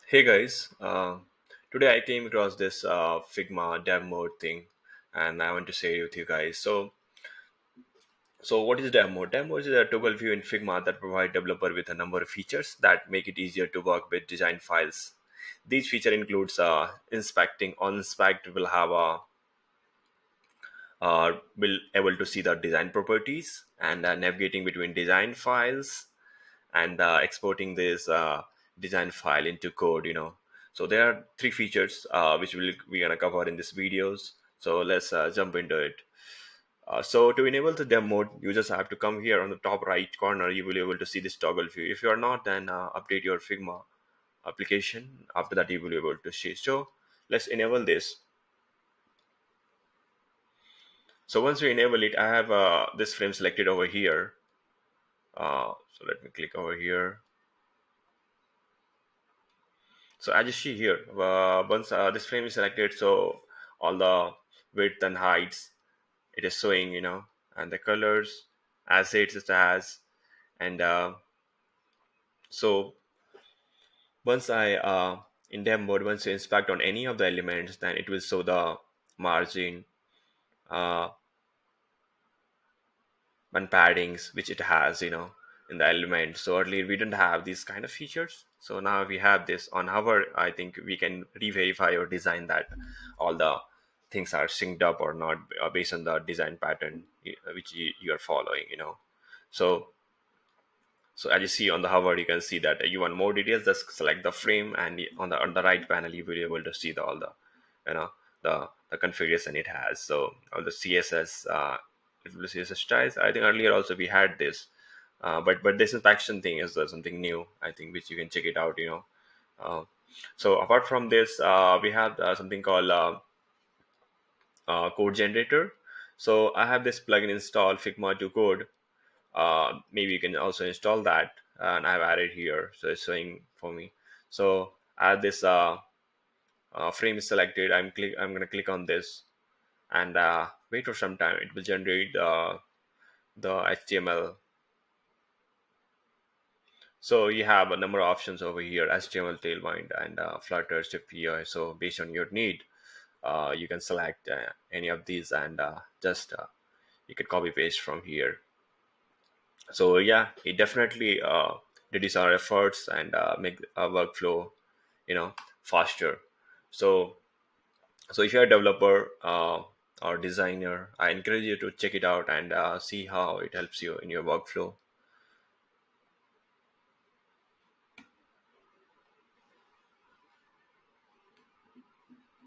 Hey guys, today I came across this Figma dev mode thing, and I want to share it with you guys. So what is dev mode? Dev mode is a toggle view in Figma that provide developer with a number of features that make it easier to work with design files. These feature includes inspecting. On inspect, will have a will able to see the design properties and navigating between design files and exporting this design file into code. So there are three features which we're gonna cover in this videos. So let's jump into it. So to enable the demo mode, you just have to come here on the top right corner. You will be able to see this toggle view. If you are not, then update your Figma application. After that, you will be able to see. So let's enable this. So once we enable it, I have this frame selected over here. So let me click over here. So as you see here, once this frame is selected, so all the width and heights it is showing, and the colors as it has, and so once I in demo mode, once you inspect on any of the elements, then it will show the margin uh, and paddings which it has, in the element. So earlier we didn't have these kind of features. So now we have this on hover. I think we can re-verify or design that all the things are synced up or not based on the design pattern which you are following. So so as you see on the hover, you can see that you want more details. Just select the frame, and on the right panel, you will be able to see all the, you know, the configuration it has. So all the CSS, the CSS styles. I think earlier also we had this, but this inspection thing is something new. I think which you can check it out. Uh, so apart from this, we have something called code generator. So I have this plugin installed, Figma to code. Maybe you can also install that, and I've added here, so it's showing for me. So I have this frame is selected. I'm going to click on this and wait for some time. It will generate the HTML. So you have a number of options over here: HTML, Tailwind, and Flutter, Swift UI. So based on your need, you can select any of these, and just you can copy paste from here. So yeah, it definitely reduce our efforts and make our workflow, faster. So so if you're a developer or designer, I encourage you to check it out and see how it helps you in your workflow.